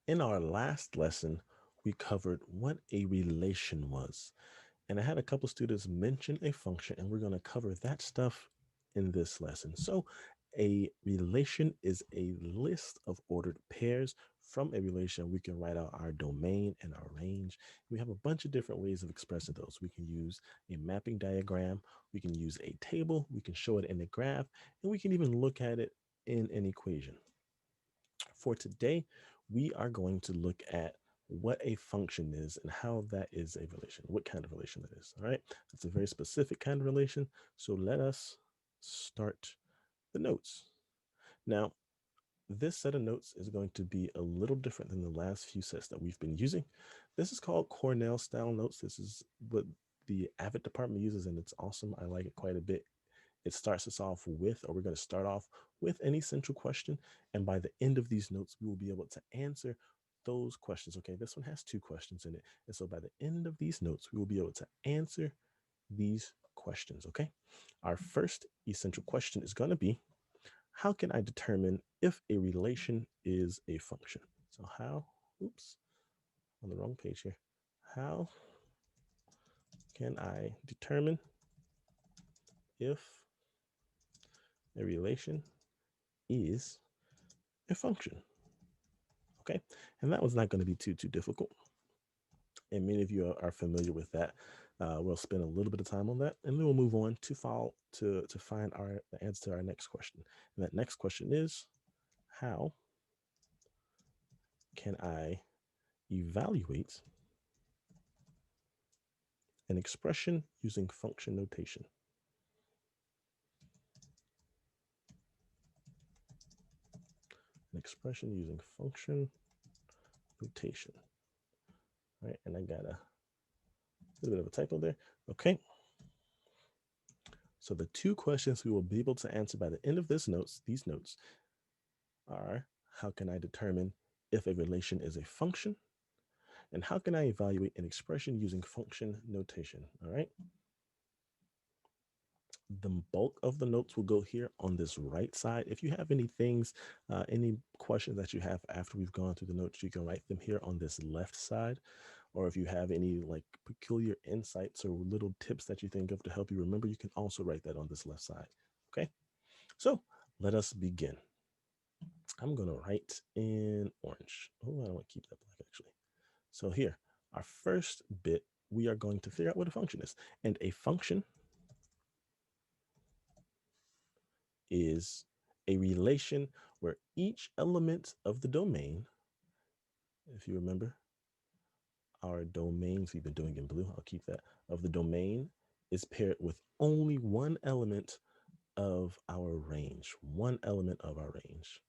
In our last lesson, we covered what a relation was. And I had a couple students mention a function, and we're going to cover that stuff in this lesson. So, a relation is a list of ordered pairs. From a relation, we can write out our domain and our range. We have a bunch of different ways of expressing those. We can use a mapping diagram, we can use a table, we can show it in a graph, and we can even look at it in an equation. For today, we are going to look at what a function is and how that is a relation, what kind of relation that is. All right. That's a very specific kind of relation. So let us start the notes. Now, this set of notes is going to be a little different than the last few sets that we've been using. This is called Cornell style notes. This is what the Avid department uses, and it's awesome. I like it quite a bit. It starts us off with, or we're going to start off with an essential question. And by the end of these notes, we will be able to answer those questions. Okay, this one has two questions in it. And so by the end of these notes, we will be able to answer these questions. Okay, our first essential question is going to be, how can I determine if a relation is a function? So how, oops, on the wrong page here. How can I determine if a relation is a function? Okay, and that was not going to be too difficult, and many of you are familiar with that. We'll spend a little bit of time on that, and then we'll move on to follow to find our the answer to our next question. And that next question is, how can I evaluate an expression using function notation? An expression using function notation. All right, and I got a little bit of a typo there. Okay, so the two questions we will be able to answer by the end of these notes are, how can I determine if a relation is a function? And how can I evaluate an expression using function notation? All right. The bulk of the notes will go here on this right side. If you have any things, any questions that you have after we've gone through the notes, you can write them here on this left side. Or if you have any like peculiar insights or little tips that you think of to help you remember, you can also write that on this left side. Okay. So let us begin. I'm going to write in orange. Oh, I don't want to keep that black actually. So here, our first bit, we are going to figure out what a function is. And a function is a relation where each element of the domain, if you remember our domains we've been doing in blue, I'll keep that, of the domain is paired with only one element of our range, one element of our range.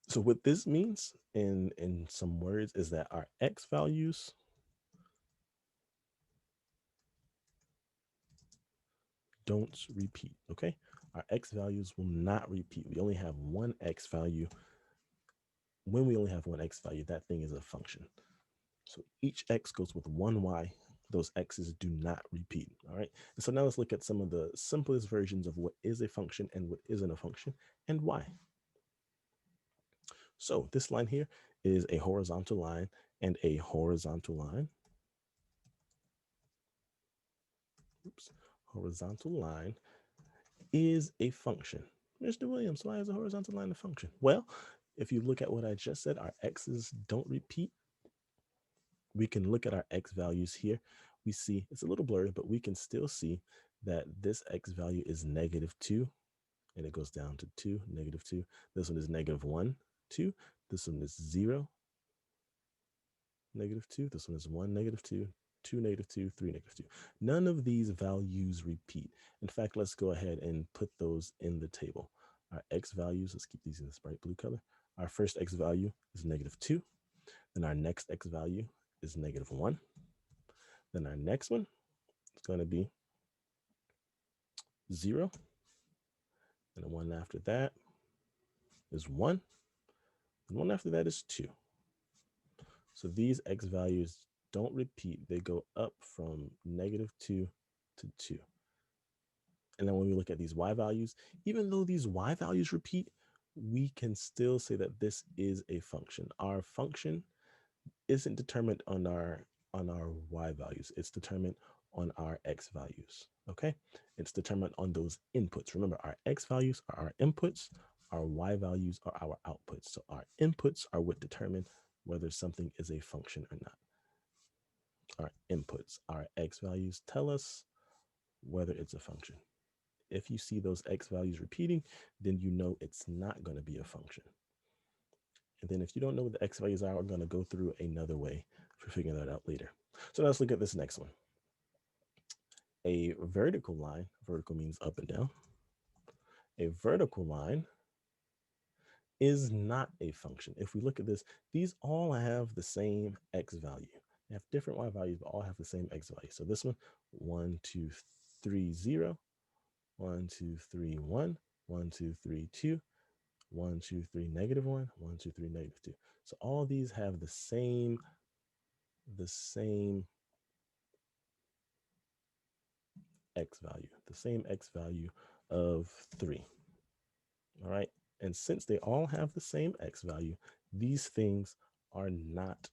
So what this means in some words is that our x values don't repeat, okay? Our x values will not repeat. We only have one x value. When we only have one x value, that thing is a function. So each x goes with one y. Those x's do not repeat, all right? And so now let's look at some of the simplest versions of what is a function and what isn't a function and why. So this line here is a horizontal line, and a horizontal line, oops, horizontal line is a function. Mr. Williams, why is a horizontal line a function? Well, if you look at what I just said, our x's don't repeat. We can look at our x values here. We see it's a little blurry, but we can still see that this x value is -2, and it goes down to 2, -2. This one is -1, 2. This one is 0, -2. This one is 1, -2. 2, -2, 3, -2. None of these values repeat. In fact, let's go ahead and put those in the table. Our x values, let's keep these in this bright blue color. Our first x value is -2. Then our next x value is -1. Then our next one is going to be 0. And the one after that is 1. And one after that is 2. So these x values don't repeat. They go up from -2 to 2. And then when we look at these y values, even though these y values repeat, we can still say that this is a function. Our function isn't determined on our y values. It's determined on our x values. Okay, it's determined on those inputs. Remember, our x values are our inputs, our y values are our outputs. So our inputs are what determine whether something is a function or not. Our inputs, our x values tell us whether it's a function. If you see those x values repeating, then you know it's not going to be a function. And then if you don't know what the x values are, we're going to go through another way for figuring that out later. So now let's look at this next one. A vertical line, vertical means up and down. A vertical line is not a function. If we look at this, these all have the same x value. They have different y values, but all have the same x value. So this one, 1, 2, 3, 0, 1, 2, 3, 1, 1, 2, 3, 2, 1, 2, 3, negative 1, 1, 2, 3, negative 2. So all these have the same x value, the same x value of 3. All right. And since they all have the same x value, these things are not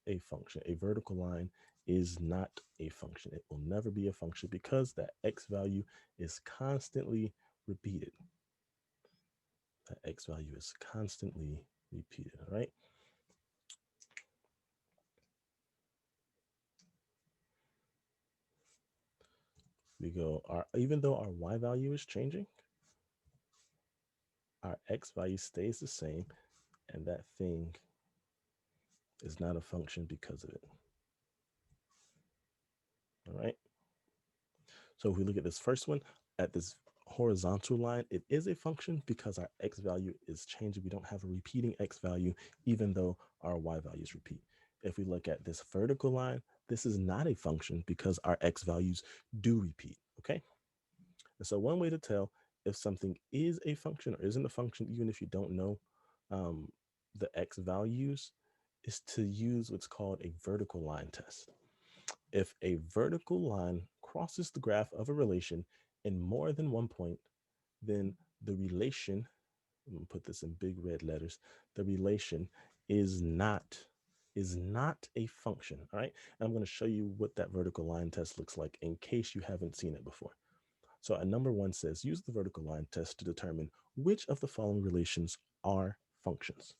a function. A vertical line is not a function. It will never be a function because that x value is constantly repeated. That x value is constantly repeated. All right. We go, even though our y value is changing, our x value stays the same, and that thing is not a function because of it. All right. So if we look at this first one, at this horizontal line, it is a function because our x value is changing. We don't have a repeating x value, even though our y values repeat. If we look at this vertical line, this is not a function because our x values do repeat, okay? And so one way to tell if something is a function or isn't a function, even if you don't know um, the x values, is to use what's called a vertical line test. If a vertical line crosses the graph of a relation in more than one point, then the relation, I'm going to put this in big red letters, the relation is not a function. All right. And I'm going to show you what that vertical line test looks like in case you haven't seen it before. So a number one says use the vertical line test to determine which of the following relations are functions.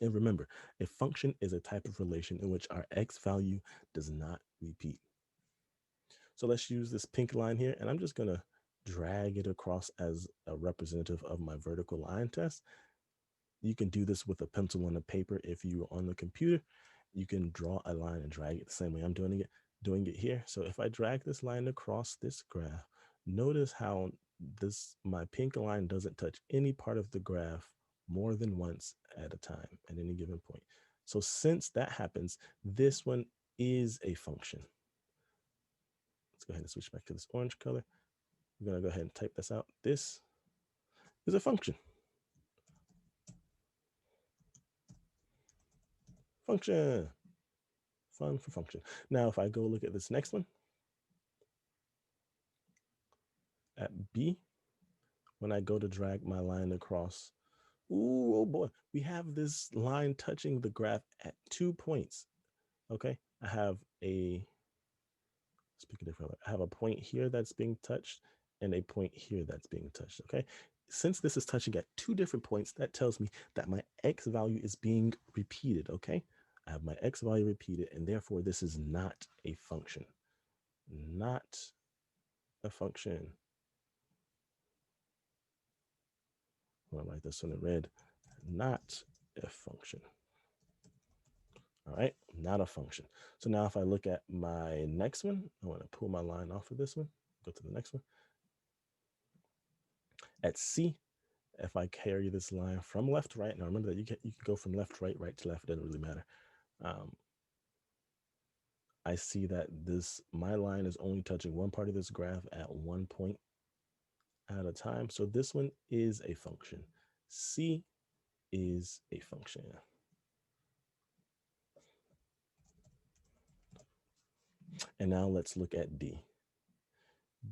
And remember, a function is a type of relation in which our x value does not repeat. So let's use this pink line here, and I'm just going to drag it across as a representative of my vertical line test. You can do this with a pencil and a paper. If you're on the computer, you can draw a line and drag it the same way I'm doing it here. So if I drag this line across this graph, notice how my pink line doesn't touch any part of the graph more than once at a time at any given point. So since that happens, this one is a function. Let's go ahead and switch back to this orange color. We're going to go ahead and type this out. This is a function. Function. Fun for function. Now, if I go look at this next one, at B, when I go to drag my line across, ooh, oh boy, we have this line touching the graph at 2 points. Okay, I have a, speak a different way, I have a point here that's being touched and a point here that's being touched. Okay, since this is touching at 2 different points, that tells me that my x value is being repeated. Okay, I have my x value repeated, and therefore this is not a function. Not a function. I'm gonna write this one in red. Not a function. All right, not a function. So now if I look at my next one, I want to pull my line off of this one, go to the next one. At C, if I carry this line from left to right, now remember that you can go from left to right, right to left, it doesn't really matter. I see that my line is only touching one part of this graph at one point at a time. So this one is a function. C is a function. And now let's look at D.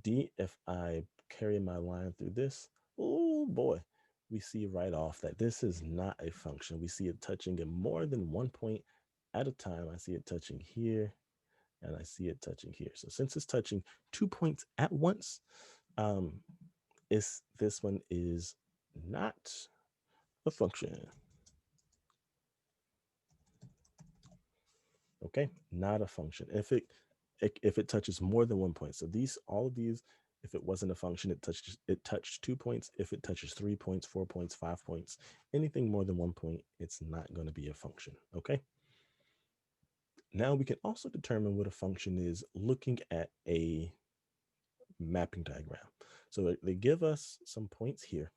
D, if I carry my line through this, oh boy, we see right off that this is not a function. We see it touching in more than one point at a time. I see it touching here, and I see it touching here. So since it's touching 2 points at once, um, this one is not a function. Okay, not a function. If it touches more than 1 point, so all of these, if it wasn't a function, it touched 2 points. If it touches 3 points, 4 points, 5 points, anything more than 1 point, it's not going to be a function. Okay. Now we can also determine what a function is looking at a mapping diagram. So they give us some points here.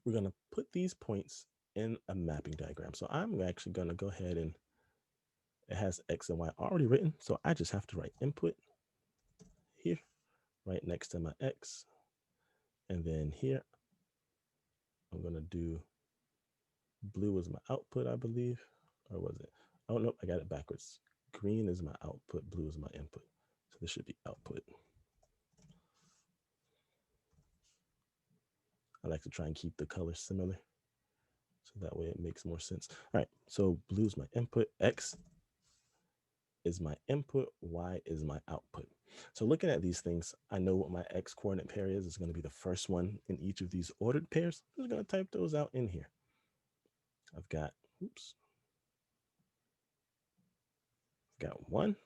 We're going to put these points in a mapping diagram. So I'm actually going to go ahead and it has X and Y already written. So I just have to write input here, right next to my X. And then here, I'm going to do blue as my output, I believe. Or was it? Oh, no, I got it backwards. Green is my output, blue is my input. So this should be output. I like to try and keep the colors similar. So that way it makes more sense. All right, so blue is my input, X is my input, Y is my output. So looking at these things, I know what my X coordinate pair is. It's going to be the first one in each of these ordered pairs. I'm just going to type those out in here. I've got, oops, I've got 1.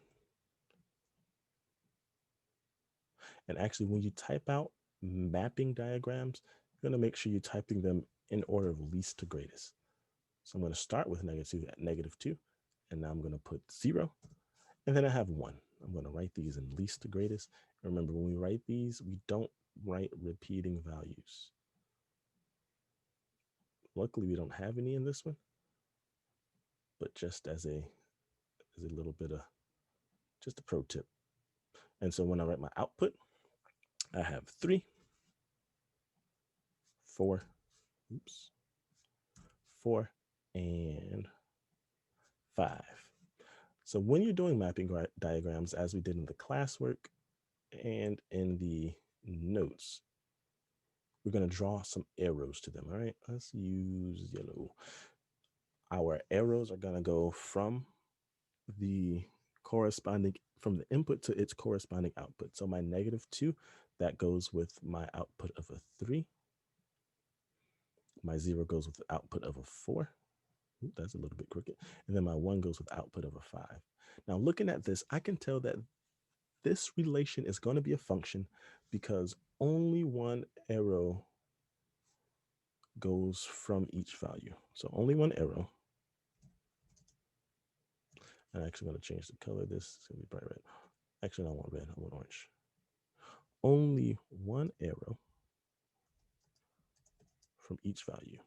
And actually, when you type out mapping diagrams, you're going to make sure you're typing them in order of least to greatest. So I'm going to start with -2 at -2, and now I'm going to put 0, and then I have 1. I'm going to write these in least to greatest. And remember, when we write these, we don't write repeating values. Luckily, we don't have any in this one, but just as a little bit of just a pro tip. And so when I write my output, I have 3, 4, oops, 4, and 5. So when you're doing mapping diagrams, as we did in the classwork and in the notes, we're going to draw some arrows to them. All right, let's use yellow. Our arrows are going to go from the input to its corresponding output. So my -2, that goes with my output of a 3. My 0 goes with the output of a 4. Ooh, that's a little bit crooked. And then my 1 goes with the output of a 5. Now looking at this, I can tell that this relation is going to be a function because only one arrow goes from each value. So only one arrow. I'm actually going to change the color of this. It's going to be bright red. Actually, I don't want red. I want orange. Only one arrow from each value.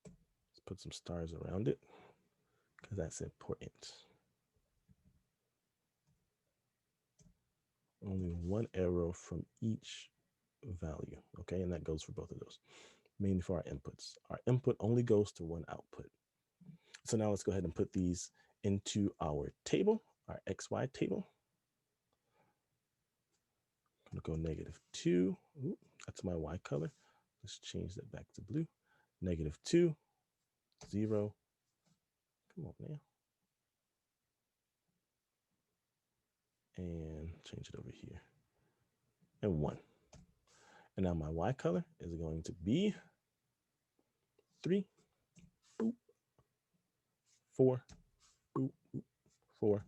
Let's put some stars around it because that's important. Only one arrow from each value. Okay, and that goes for both of those, mainly for our inputs. Our input only goes to one output. So now let's go ahead and put these into our table, our XY table. I'm going to go -2. Ooh, that's my Y color. Let's change that back to blue. -2, 0. Come on now. And change it over here. And 1. And now my Y color is going to be 3, boop, 4, boop, 4,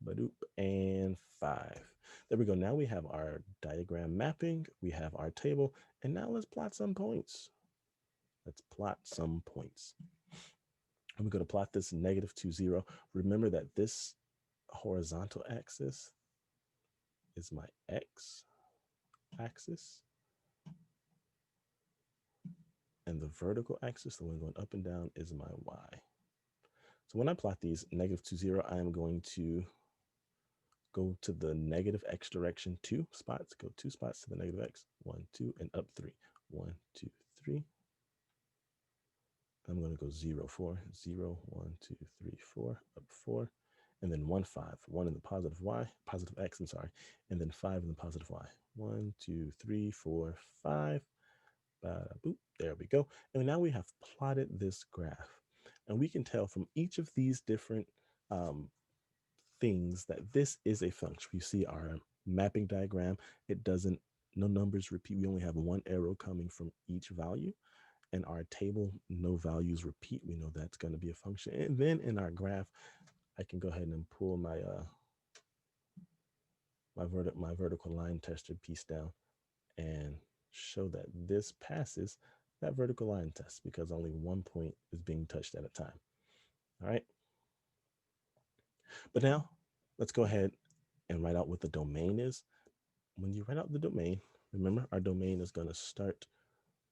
badoop, and 5. There we go. Now we have our diagram mapping. We have our table. And now let's plot some points. Let's plot some points. And we're going to plot this -2, 0. Remember that this horizontal axis is my X axis. And the vertical axis, the one going up and down, is my Y. So when I plot these -2, 0, I am going to go to the -x direction 2 spots, go 2 spots to the -x, 1, 2, and up 3. 1, 2, 3. I'm going to go 0, 4, 0, 1, 2, 3, 4, up 4. and then 1, 5, 1 in the positive y, positive x, I'm sorry, and then 5 in the positive y. 1, 2, 3, 4, 5. Boop, there we go. And now we have plotted this graph. And we can tell from each of these different things that this is a function. We see our mapping diagram. It doesn't, no numbers repeat. We only have one arrow coming from each value. In our table, no values repeat. We know that's going to be a function. And then in our graph, I can go ahead and pull my my vertical line tester piece down and show that this passes that vertical line test because only one point is being touched at a time. All right. But now let's go ahead and write out what the domain is. When you write out the domain, remember our domain is going to start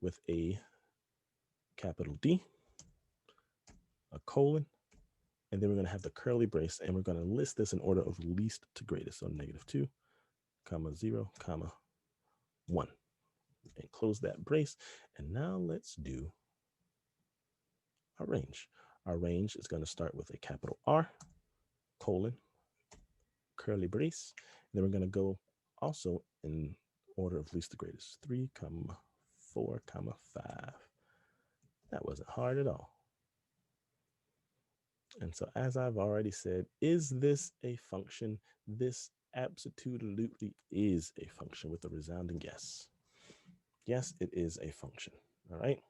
with a capital D, a colon, and then we're going to have the curly brace, and we're going to list this in order of least to greatest. So -2, comma 0, comma 1, and close that brace. And now let's do our range. Our range is going to start with a capital R, colon, curly brace. And then we're going to go also in order of least to greatest, 3, comma 4, comma 5. That wasn't hard at all. And so as I've already said, is this a function? This absolutely is a function with a resounding yes. Yes, it is a function. All right.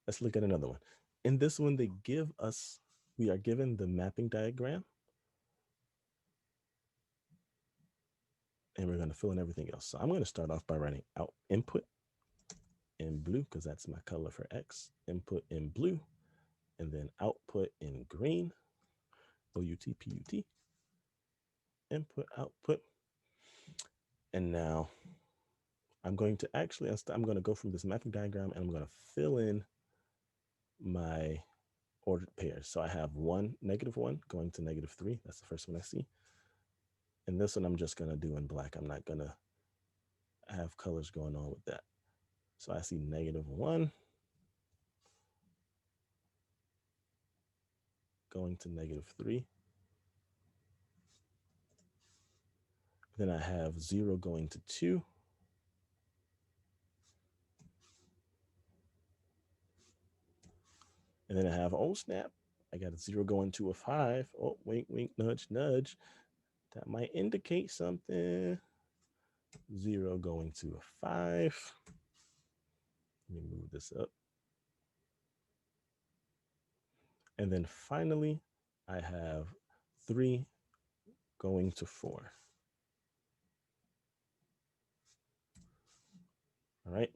Let's look at another one. In this one, they give us, we are given the mapping diagram, and we're going to fill in everything else. So I'm going to start off by writing out input in blue because that's my color for X, input in blue, and then output in green, O-U-T, P-U-T, input, output. And now I'm going to actually, I'm going to go from this mapping diagram and I'm going to fill in my ordered pairs. So I have 1, -1 going to -3. That's the first one I see. And this one I'm just going to do in black. I'm not going to have colors going on with that. So I see -1 going to -3. Then I have 0 going to 2. And then I have, oh snap, I got a 0 going to a 5. Oh, wink, wink, nudge, nudge. That might indicate something. 0 going to a 5. Let me move this up. And then finally, I have 3 going to 4. All right.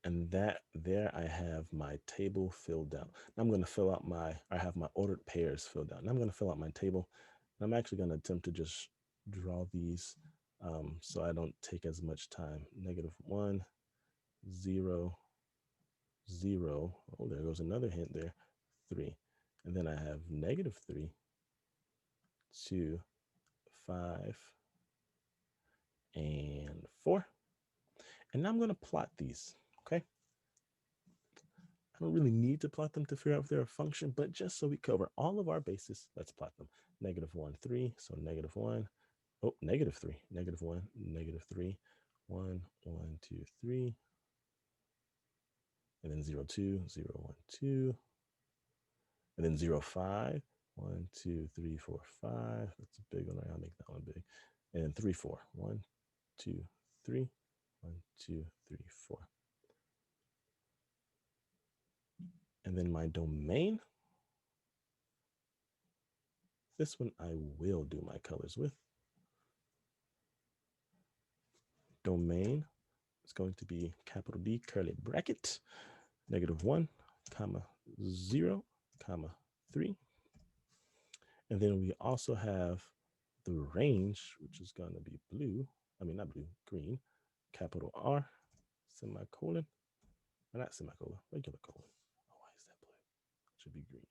And that there I have my table filled out. Now I'm going to fill out I have my ordered pairs filled out. And I'm going to fill out my table. And I'm actually going to attempt to just draw these so I don't take as much time. -1, 0, 0. Oh, there goes another hint there. 3. And then I have -3, 2, 5, and 4. And now I'm going to plot these, okay? I don't really need to plot them to figure out if they're a function, but just so we cover all of our bases, let's plot them. -1, 3, so -1. Oh, -3, -1, -3, 1, 1, 2, 3, and then 0, 2, 0, 1, 2, and then 0, 5, 1, 2, 3, 4, 5. That's a big one, right? I'll make that one big. And then 3, 4, 1, 2, 3, 1, 2, 3, 4. And then my domain, this one I will do my colors with. Domain is going to be capital D, curly bracket, -1, comma 0, comma 3. And then we also have the range, which is going to be blue. I mean, not blue, green, capital R, semicolon, or not semicolon, regular colon. Oh, why is that blue? It should be green.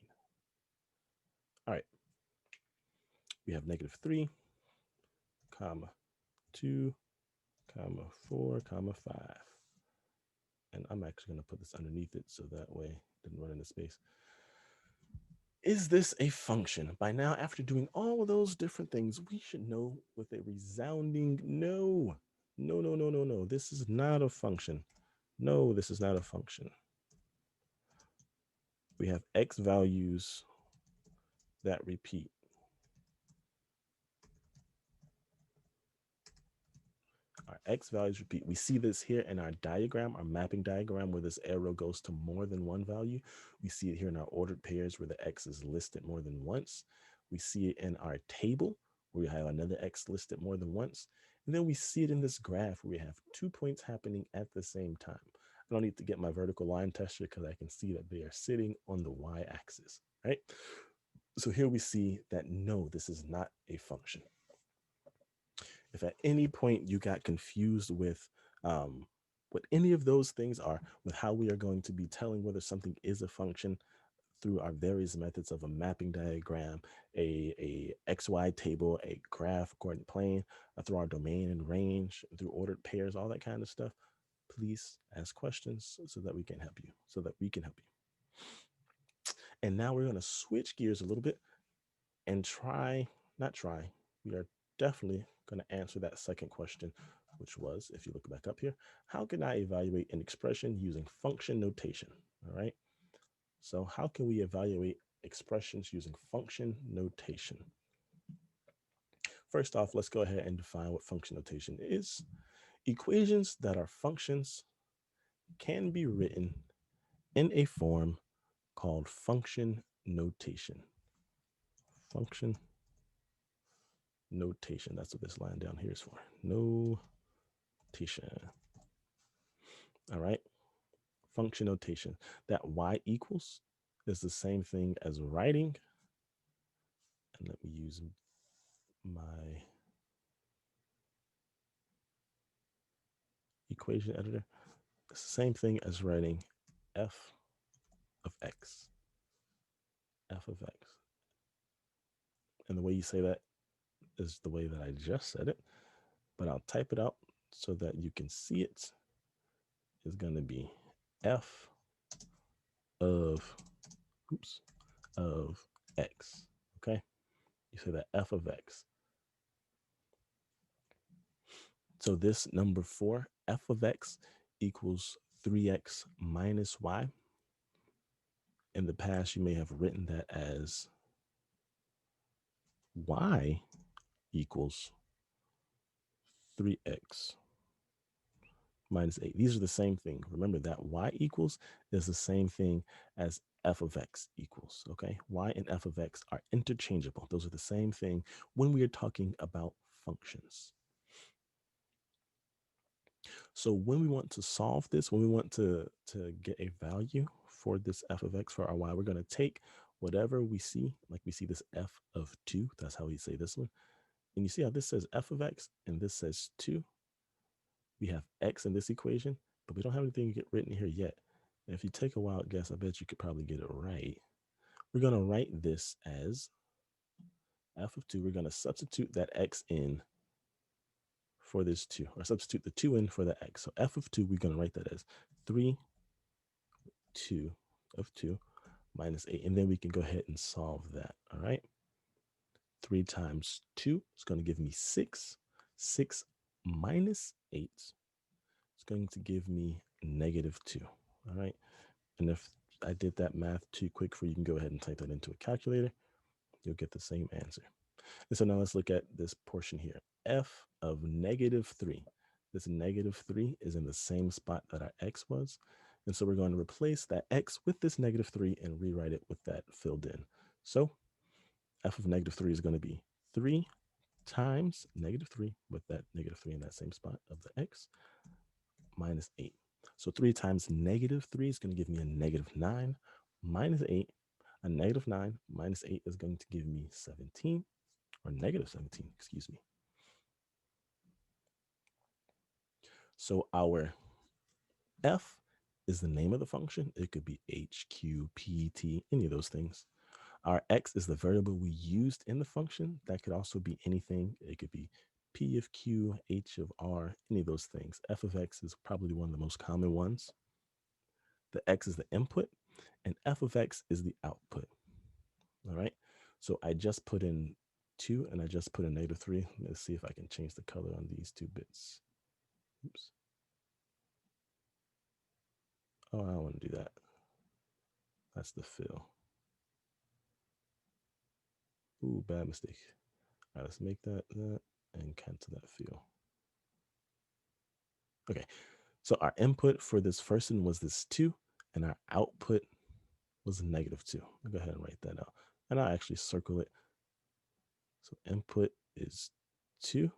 All right. We have -3, comma 2, comma 4, comma 5. And I'm actually going to put this underneath it so that way it didn't run into space. Is this a function? By now, after doing all of those different things, we should know with a resounding no. No, no, no, no, no. This is not a function. No, this is not a function. We have x values that repeat. Our x values repeat. We see this here in our diagram, our mapping diagram, where this arrow goes to more than one value. We see it here in our ordered pairs where the x is listed more than once. We see it in our table where we have another x listed more than once. And then we see it in this graph where we have 2 points happening at the same time. I don't need to get my vertical line tester because I can see that they are sitting on the y-axis, right? So here we see that no, this is not a function. If at any point you got confused with what any of those things are, with how we are going to be telling whether something is a function through our various methods of a mapping diagram, a XY table, a graph, coordinate plane, through our domain and range, through ordered pairs, all that kind of stuff, please ask questions so that we can help you, so that we can help you. And now we're going to switch gears a little bit and not try, we are definitely going to answer that second question, which was, if you look back up here, how can I evaluate an expression using function notation? All right. So how can we evaluate expressions using function notation? First off, let's go ahead and define what function notation is. Equations that are functions can be written in a form called function notation. Function notation. That's what this line down here is for. Notation. All right. Function notation. That y equals is the same thing as writing. And let me use my equation editor. It's the same thing as writing f of x. F of x. And the way you say that is the way that I just said it, but I'll type it out so that you can see it. Is going to be f of, of x. Okay. You say that f of x. So this number 4, f of x equals 3x minus y. In the past, you may have written that as y equals 3x minus 8. These are the same thing. Remember that y equals is the same thing as f of x equals, okay? Y and f of x are interchangeable. Those are the same thing when we are talking about functions. So when we want to solve this, when we want to get a value for this f of x for our y, we're going to take whatever we see, like we see this f of 2. That's how we say this one. And you see how this says f of x and this says 2. We have x in this equation, but we don't have anything written here yet. And if you take a wild guess, I bet you could probably get it right. We're going to write this as f of 2. We're going to substitute that x in for this 2, or substitute the 2 in for the x. So f of 2, we're going to write that as 3 2 of 2 minus 8. And then we can go ahead and solve that. All right. 3 times 2 is going to give me 6. 6 minus 8 is going to give me negative 2. All right. And if I did that math too quick for you, can go ahead and type that into a calculator. You'll get the same answer. And so now let's look at this portion here. F of negative 3. This negative 3 is in the same spot that our x was. And so we're going to replace that x with this negative 3 and rewrite it with that filled in. So f of negative 3 is going to be 3 times negative 3 with that negative 3 in that same spot of the x minus 8. So 3 times negative 3 is going to give me a negative 9 minus 8. A negative 9 minus 8 is going to give me 17, or negative 17, excuse me. So our f is the name of the function. It could be h, q, p, t, any of those things. Our x is the variable we used in the function. That could also be anything. It could be p of q, h of r, any of those things. F of x is probably one of the most common ones. The x is the input, and f of x is the output. All right. So I just put in 2 and I just put in -3. Let's see if I can change the color on these 2 bits. Oops. Oh, I don't want to do that. That's the fill. Ooh, bad mistake. All right, let's make that and cancel that fill. Okay. So our input for this first one was this 2, and our output was -2. I'll go ahead and write that out. And I'll actually circle it. So input is 2,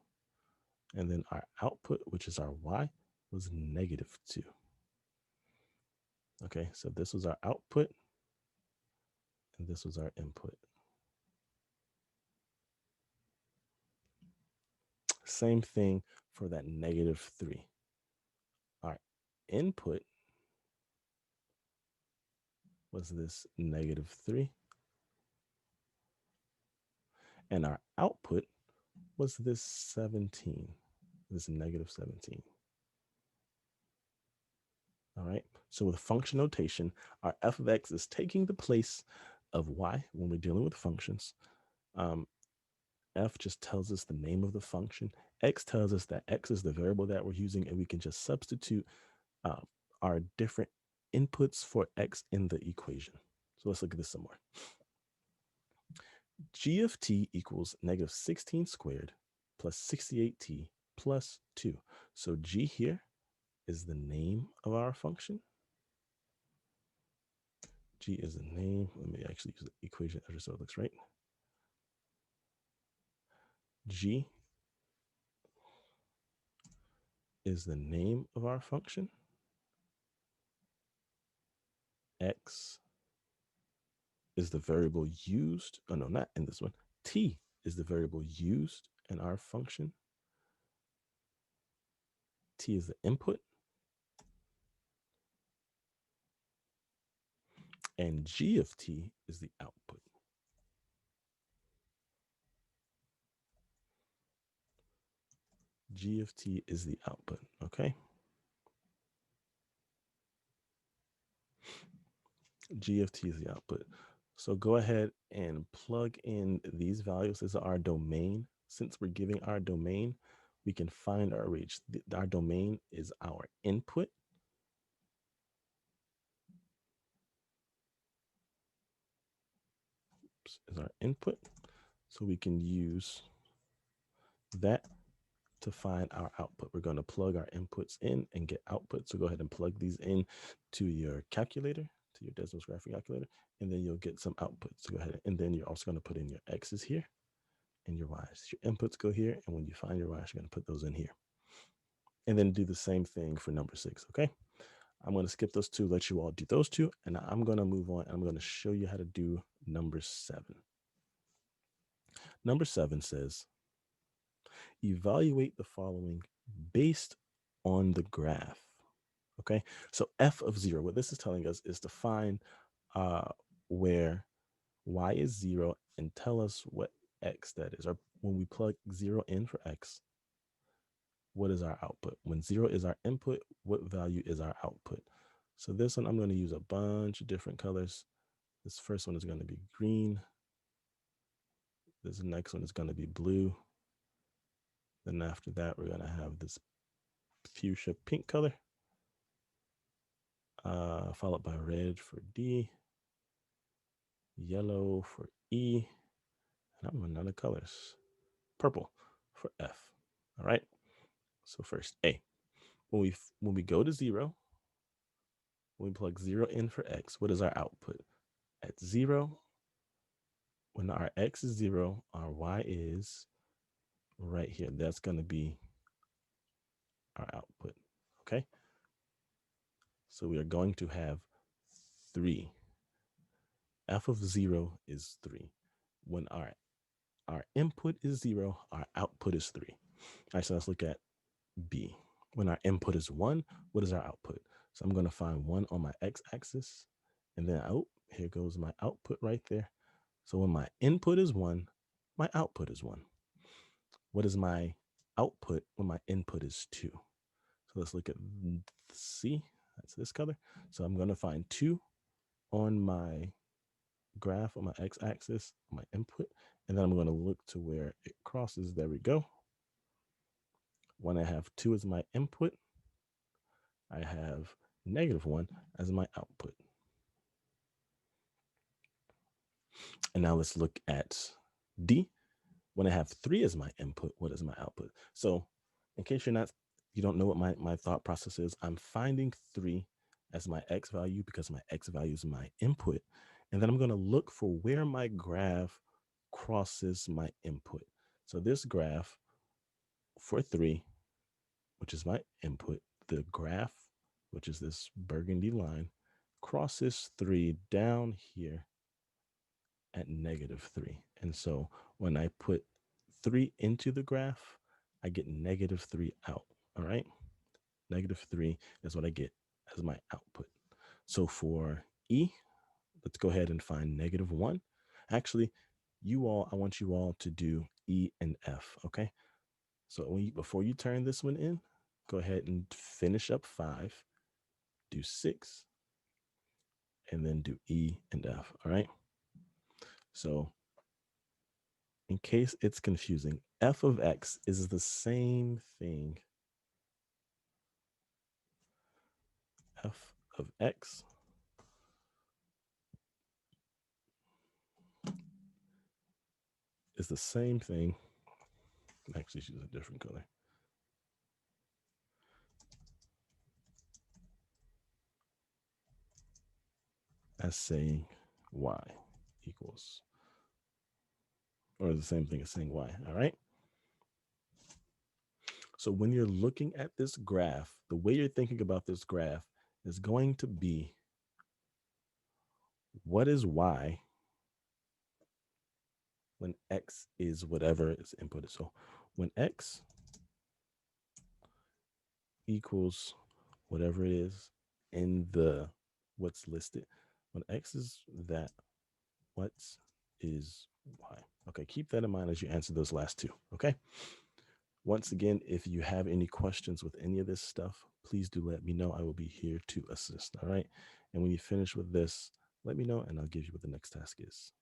and then our output, which is our y, was -2. Okay, so this was our output, and this was our input. Same thing for that -3. Our input was this -3, and our output was this 17, this -17. All right. So with function notation, our f of x is taking the place of y when we're dealing with functions. Um, f just tells us the name of the function. X tells us that x is the variable that we're using, and we can just substitute uh, our different inputs for x in the equation. So let's look at this some more. G of t equals -16 squared plus 68t plus 2. So g here is the name of our function. G is the name. Let me actually use the equation editor so it looks right. G is the name of our function. X is the variable used. Oh, no, not in this one. T is the variable used in our function. T is the input. And G of t is the output. G of t is the output, okay? G of t is the output. So go ahead and plug in these values as our domain. Since we're giving our domain, we can find our range. Our domain is our input. Is our input. So we can use that to find our output. We're going to plug our inputs in and get output. So go ahead and plug these in to your calculator, to your Desmos graphic calculator, and then you'll get some output. So go ahead, and then you're also going to put in your X's here and your Y's. Your inputs go here, and when you find your Y's, you're going to put those in here. And then do the same thing for number 6, okay? I'm going to skip those 2, let you all do those 2, and I'm going to move on, and I'm going to show you how to do number 7. Number 7 says, evaluate the following based on the graph. Okay, so f of 0, what this is telling us is to find where y is 0 and tell us what x that is. Or when we plug 0 in for x, what is our output? When 0 is our input, what value is our output? So this one, I'm going to use a bunch of different colors. This first one is going to be green. This next one is going to be blue. Then after that, we're going to have this fuchsia pink color, followed by red for D, yellow for E, and I'm running out of colors. Purple for F. All right. So first A. When we go to 0, when we plug 0 in for x, what is our output? At 0, when our x is 0, our y is right here. That's going to be our output. Okay. So we are going to have 3. F of 0 is 3. When our input is 0, our output is 3. All right, so let's look at B. When our input is 1, what is our output? So I'm going to find 1 on my x-axis, and then, oh, here goes my output right there. So when my input is 1, my output is 1. What is my output when my input is 2? So let's look at C. That's this color. So I'm going to find 2 on my graph on my x-axis, my input, and then I'm going to look to where it crosses. There we go. When I have 2 as my input, I have -1 as my output. And now let's look at D. When I have 3 as my input, what is my output? So in case you don't know what my thought process is, I'm finding 3 as my x value because my x value is my input. And then I'm going to look for where my graph crosses my input. So this graph for 3, which is my input, the graph, which is this burgundy line, crosses 3 down here at -3. And so when I put 3 into the graph, I get -3 out. All right. -3 is what I get as my output. So for E, let's go ahead and find -1. Actually, I want you all to do E and F. Okay. So before you turn this one in, go ahead and finish up 5, do 6, and then do E and F. All right. So in case it's confusing, f of x is the same thing. F of x is the same thing. Actually, she's a different color. As saying y equals, or the same thing as saying y. All right. So when you're looking at this graph, the way you're thinking about this graph is going to be, what is y when x is whatever is inputted? So when x equals whatever it is in the what's listed, when x is that, what is y? Okay, keep that in mind as you answer those last two. Okay. Once again, if you have any questions with any of this stuff, please do let me know. I will be here to assist. All right. And when you finish with this, let me know and I'll give you what the next task is.